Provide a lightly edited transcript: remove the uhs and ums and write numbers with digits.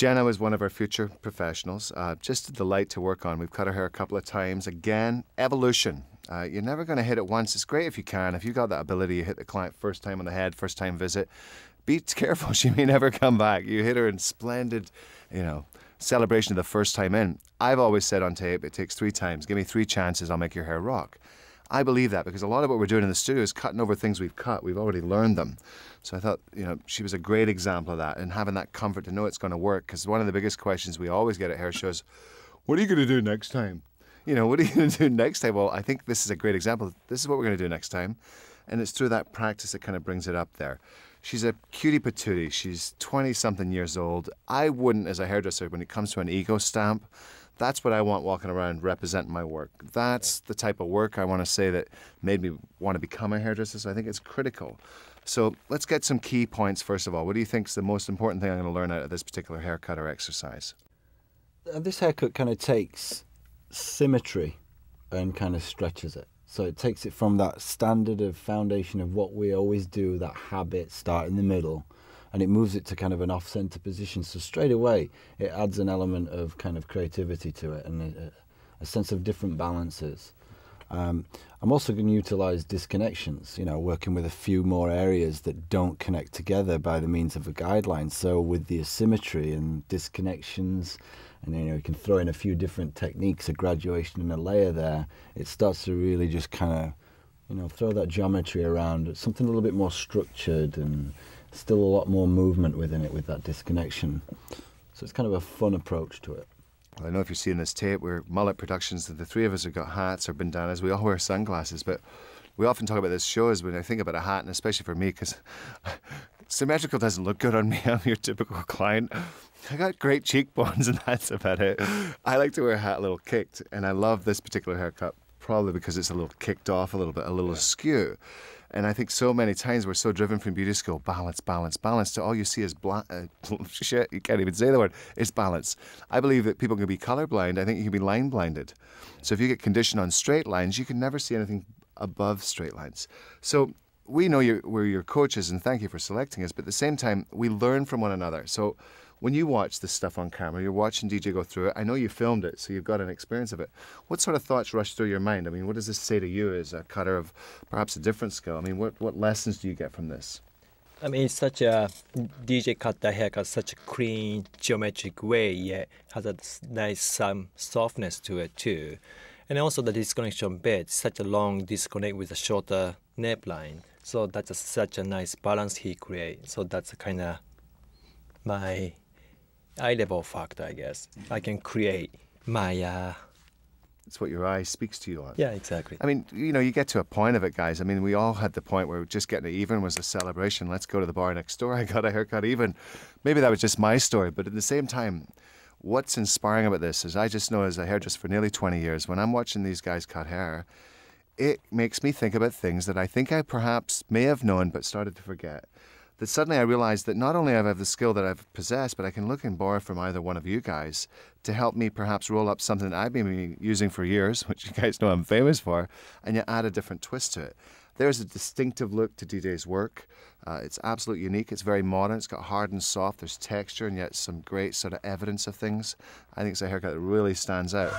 Jenna was one of our future professionals. Just a delight to work on. We've cut her hair a couple of times. Again, evolution. You're never going to hit it once. It's great if you can. If you've got that ability, you hit the client first time on the head, first time visit. Be careful, she may never come back. You hit her in splendid, celebration of the first time in. I've always said on tape, it takes 3 times. Give me 3 chances, I'll make your hair rock. I believe that because a lot of what we're doing in the studio is cutting over things we've cut. We've already learned them. So I thought, she was a great example of that and having that comfort to know it's going to work, because one of the biggest questions we always get at hair shows, what are you going to do next time? What are you going to do next time? Well, I think this is a great example. This is what we're going to do next time. And it's through that practice that kind of brings it up there. She's a cutie patootie. She's 20-something years old. I wouldn't, as a hairdresser, when it comes to an ego stamp, that's what I want walking around representing my work. That's the type of work I want to say that made me want to become a hairdresser, so I think it's critical. So let's get some key points first of all. What do you think is the most important thing I'm going to learn out of this particular haircut or exercise? This haircut kind of takes symmetry and kind of stretches it. So it takes it from that standard of foundation of what we always do, that habit, start in the middle, and it moves it to kind of an off-center position. So straight away, it adds an element of kind of creativity to it and a sense of different balances. I'm also going to utilize disconnections, working with a few more areas that don't connect together by the means of a guideline. So with the asymmetry and disconnections, and you can throw in a few different techniques, a graduation and a layer there, it starts to really just kind of, throw that geometry around, something a little bit more structured and still a lot more movement within it with that disconnection. So it's kind of a fun approach to it. Well, I know if you're seeing this tape, we're Mullet Productions, and the 3 of us have got hats or bandanas. We all wear sunglasses, but we often talk about this show as when I think about a hat, and especially for me, because symmetrical doesn't look good on me. I'm your typical client. I got great cheekbones, and that's about it. I like to wear a hat a little kicked, and I love this particular haircut probably because it's a little kicked off a little bit, a little askew. And I think so many times we're so driven from beauty school, balance, balance, balance, to all you see is shit, you can't even say the word, it's balance. I believe that people can be colorblind. I think you can be line blinded. So if you get conditioned on straight lines, you can never see anything above straight lines. So we know we're your coaches, and thank you for selecting us, but at the same time, we learn from one another. So when you watch this stuff on camera, you're watching DJ go through it, I know you filmed it, so you've got an experience of it. What sort of thoughts rush through your mind? I mean, what does this say to you as a cutter of perhaps a different skill? I mean, what lessons do you get from this? I mean, it's such a DJ cut the haircut, such a clean, geometric way, yet has a nice softness to it too. And also the disconnection bit, such a long disconnect with a shorter neckline. So that's such a nice balance he creates. So that's kind of my eye level factor, I guess. I can create my... It's what your eye speaks to you on. Yeah, exactly. I mean, you get to a point of it, guys. I mean, we all had the point where just getting it even was a celebration. Let's go to the bar next door. I got a haircut even. Maybe that was just my story, but at the same time, what's inspiring about this is I just know as a hairdresser for nearly 20 years, when I'm watching these guys cut hair, it makes me think about things that I think I perhaps may have known but started to forget. That suddenly I realized that not only have I the skill that I've possessed, but I can look and borrow from either one of you guys to help me perhaps roll up something that I've been using for years, which you guys know I'm famous for, and yet add a different twist to it. There's a distinctive look to DJ's work. It's absolutely unique. It's very modern. It's got hard and soft. There's texture and yet some great sort of evidence of things. I think it's a haircut that really stands out.